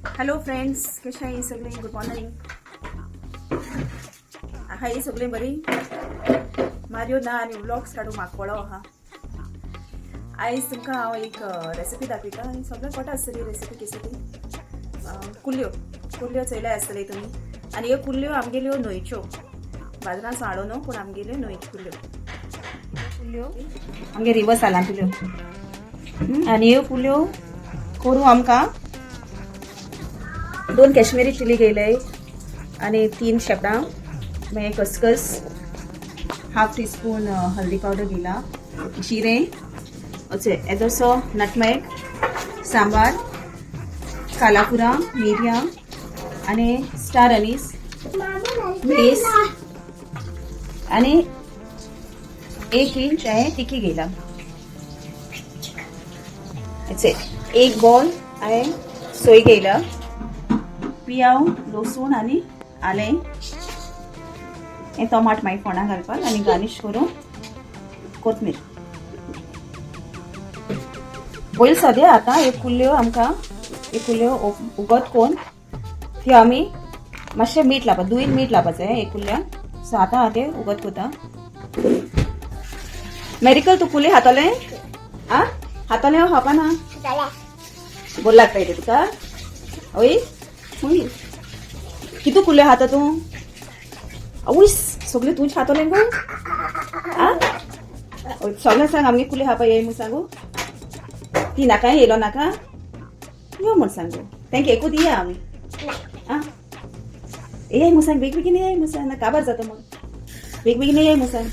Hello friends, कशा आहे सगळे? Good morning. हाय सगळे बरी? मारियो ना आणि व्लॉग्स काढू म्हाका पळो हा. आयज तुमकां हांव एक रेसिपी दाखयता आनी सगळ्यांक कळटा आसतली रेसिपी कशी ती. कुल्ल्यो चयल्यार आसतले तुमी. आनी ह्यो कुल्ल्यो आमगेल्यो न्हंयच्यो, बाजारांत हाडूं न्हू, पूण आमगेल्यो न्हंयच्यो कुल्ल्यो आमगे रिवर्स आलांतल्यो. आनी ह्यो कुल्ल्यो करूं आमकां 2 काश्मीरी चिली घेयले आनी 3 शेपडां, मागीर खसखस, हाफ टीस्पून हल्दी पावडर घेयला, जिरें, येदोसो नटमेग, सांबार, कालापुरा, मिरयां आनी स्टार अनीस, मेस आनी 1 इंच हांवें तिकी घेयला. एक बॉल हांवें सोय घेयला, पियाव, लसूण आनी आलें, हें टमाट मागीर फोंडां घालपाक आनी गार्निश करून कोथमीर. बॉयल सद्या आतां ह्यो कुल्ल्यो आमकां उगत कोन्न त्यो आमी मातशें मीठ लावपाक, दुयेन मीठ लावपाचें एक कुल्ल्यांक. सो आतां हांव तें उगत कोता. मेरिकल तूं कुल्ले हातोलें? आं हातोलें हो खावपाना? बोर लागता ते तुका? ओय कितू कुल्ले खाता तूं? आवयस सगळे तुझे हातोलें गो? आं सगळें सांग आमगे कुल्ले खावपा येय म्हूण सांगू. ती नाका येयलो नाका यो म्हूण सांगू. तेंका एकूच या आमी. आं येय म्हूण सांग, बेगबेगीन येय म्हूण सांग. ना काबार जाता म्हूण बेगबेगीन येय म्हूण सांग.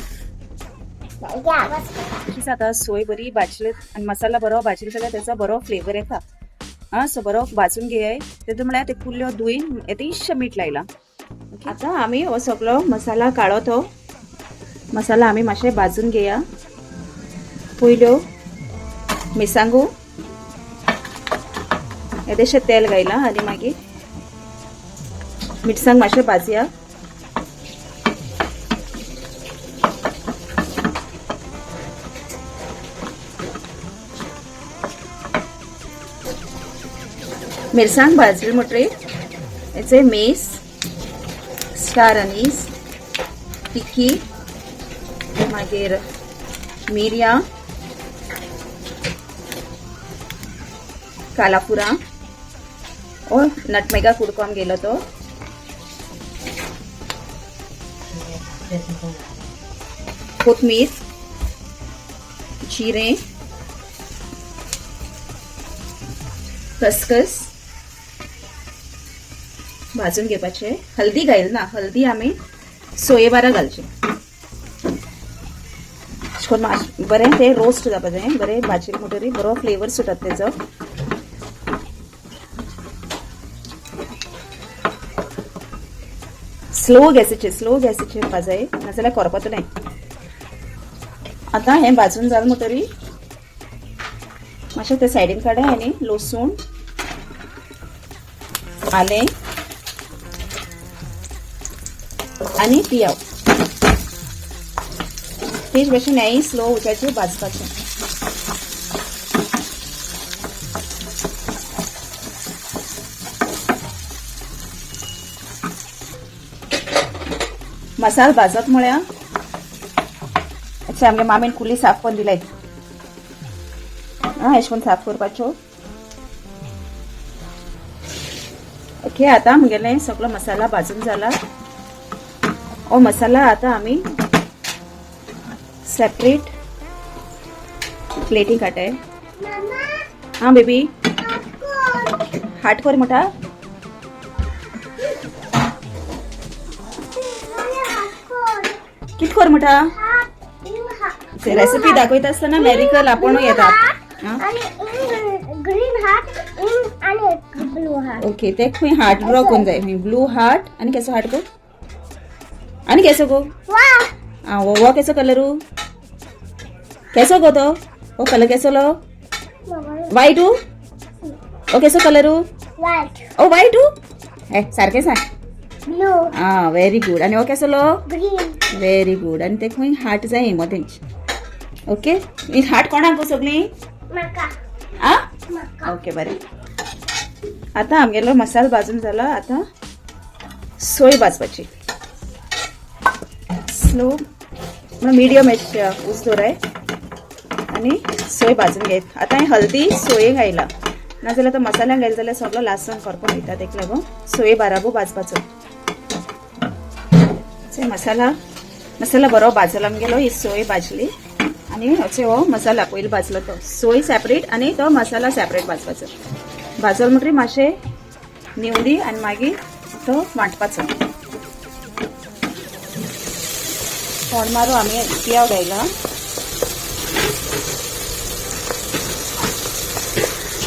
आतां सोय बरी भाजली आनी मसाला बरो भाजलो जाल्यार तेचो बरो फ्लेवर येता. सो बरो भाजून घेयाय. तेतून म्हळ्यार ते कुल्ल्यो धुयन येदेशें मीठ लायला. आतां आमी हो सगळो मसाला काळो तो मसाला आमी मातशें भाजून घेया. पयल्यो मिरसांगो, येदेशें तेल घायला आनी मागीर मिरसांग मातशें भाजया. मिरसांग भाजली म्हणटरी हेचे मेस, स्टार अनीस, तिखी, मागीर मिरयां, कालापुरा, ओ नटमेगा कुडकोम गेलो तो, कोथमीर, जिरें, खसखस भाजून घेवपाचे. हल्दी घायल ना, हल्दी आमी सोये बारा घालचे. बरें ते रोस्ट जावपाचें, बरें भाजले म्हणटरी बरो फ्लेवर सुटता तेजो. स्लो गॅसीचेर भाजाय, नाजाल्यार करपतलें. आतां हें भाजून जालें म्हणटरी मातशें ते सायडीन काडय आनी लसूण, आलें आनी पियाव तेच भशेन हेंय स्लो उज्याचेर भाजपाचें. मसाला भाजत म्हळ्यार आमगे मामेन कुल्ली साफ करून दिलाय. अशें करून साफ करपाच्यो. ओके, आतां म्हगेलें सगळो मसाला भाजून जाला. हो मसाला आतां आमी सेपरेट प्लेटीन काडटाय. हां बेबी, हाट कर म्हणटा. कित कर म्हणटा? रेसिपी दाखयता आसतना मेरिकल आपुणूय येता. ओके, ते खंय हार्ट ड्रॉ करून जाय. ब्लू हार्ट आनी केसो हार्ट गो? आनी केसो गो? वो केसो कलरू? केसो गो तो? हो कलर केसोलो? व्हायट. ओ केसो कलरू? ओ व्हायट. हे सारकें सांग. Very good. आनी हो केसोलो? Very good. आनी ते खंय हार्ट जाय मदेंच. ओके, हार्ट कोणाक गो सगळीं? ओके बरें. आता आमगेलो मसाला भाजून जाला. आता सोय भाजपाची स्लो म्हणून मिडियम उस दवराय आणि सोय भाजून घेत. आता हांवें हल्दी सोयेक घायला नाजाल्यार तो मसाल्यान घायला जाल्यार सगळो लासान करपून वयता. तेक लागून सोये बाराबू भाजपाचो. मसाला बरो भाजला आमगेलो. ही सोय भाजली आणि अशें हो मसाला पयलीं भाजलो तो सोय सेपरेट आणि तो मसाला सेपरेट भाजपाचो. भाजल म्हणटरी मातशें निवडी आणि मागीर तो वांटपाचो. फोंड मारू आमी पियाव घायला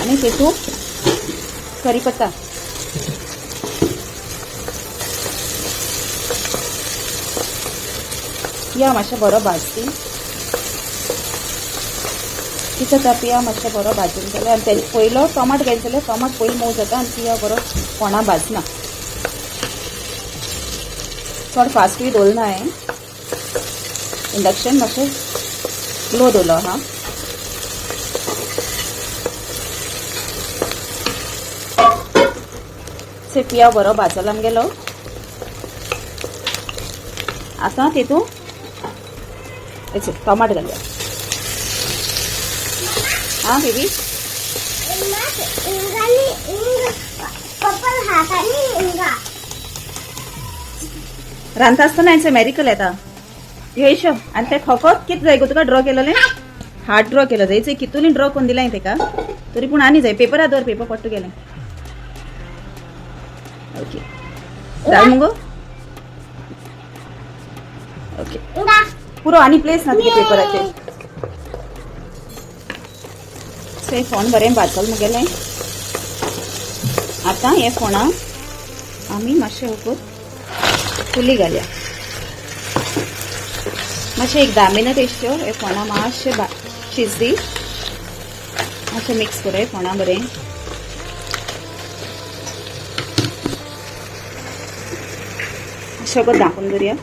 आणि तेतून करीपत्ता पिया मातशें बरो भाजती. तिचो तो पिया मातशें बरो भाजून जाल्यार आनी तेजे पयलो टोमाट घायलो जाल्यार टोमाट पयलीं मोव जाता आनी पिया बरो कोणा भाजना. चड फास्टूय दवरना हांवें. इंडक्शन मातशें लो दवरलो हा. से पिया बरो भाजलो आमगेलो. आतां तेतून टोमाट घालया. हाँ बेबी रांदता आसतना हांवें मॅरिकल येता येशो आनी ते फकत कितें जाय गो तुका ड्रॉ केलेलें हार्ट ड्रॉ केलो जायचें कितूनी ड्रॉ करून दिलें हांवें तेका तरी पूण आनी जाय पेपरार दवर पेपर पट्ट गेलें. ओके जाय मुगो. ओके पुरो आनी प्लेस ना तुगे पेपराचेर. हे फोंड बरें भाजल मुगेलें. आतां हे फोंडाक आमी मातशें उकत कुली घालया. मातशें एक 10 मिनट एशच्यो हे फोंडा मातशें शिजदी. मातशें मिक्स कर हे फोंडा बरें. सगळं धांपून दवरया.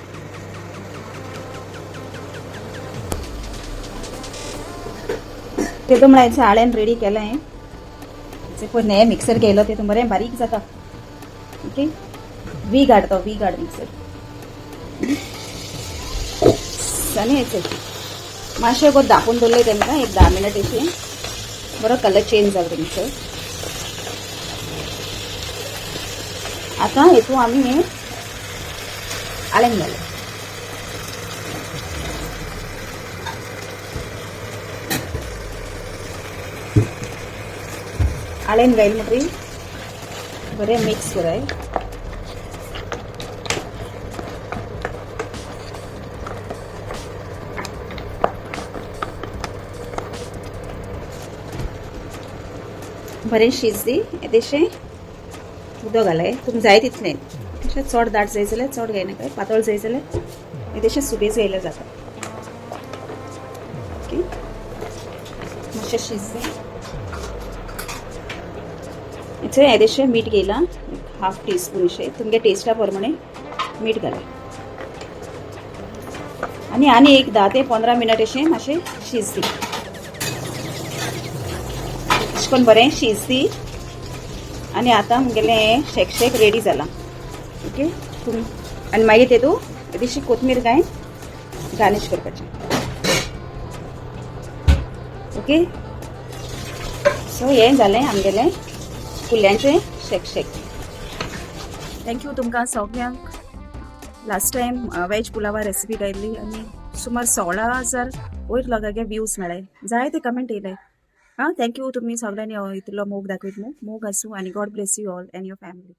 तेतून म्हळ्यार आळ्यान रेडी केलें हांवें. पळय हें मिक्सर घ्येलो तेतून बरें बारीक जाता. ओके वी गाड मिक्सर आनी हेचें मातशें गो धांपून दवरलें तेंकां एक 10 मिनट अशें बरो कलर चेंज जालो तेंचो. आतां हेतून आमी हें आळ्यान घालया. आळ्यान घायल म्हणटरी बरें मिक्स कराय. बरें शिजदी. येदेशें उदक घालाय तुमकां जाय तितलें. तशें चड दाट जाय जाल्यार चड घायनाका. पातळ जाय जाल्यार येदेशें सुबेज घायल्यार जाता. ओके मातशें शिजदी. हेचें येदेशें मीठ घायलां 1/2 टीस्पून अशें तुमगे टेस्टा प्रमाणे मीठ घाला. आनी एक 10 ते 15 मिनट अशें मातशें शिजदी. अशें करून बरें शिजदी. आनी आतां मुगेलें हें शेक रेडी जालां. ओके आनी मागीर तेतून येदेशी कोथमीर घायन गार्निश करपाचें. ओके सो हें जालें आमगेलें कुल्ल्यांचें शेक. थँक्यू तुमकां सगळ्यांक. लास्ट टायम वेज पुलावा रेसिपी घायल्ली आनी सुमार 16,000 वयर लोकांगे व्यूज मेळ्ळे. जाय ते कमेंट येयले. हां थँक्यू तुमी सगळ्यांनी इतलो मोग दाखयत. मोग आसूं आनी God bless you all end your family.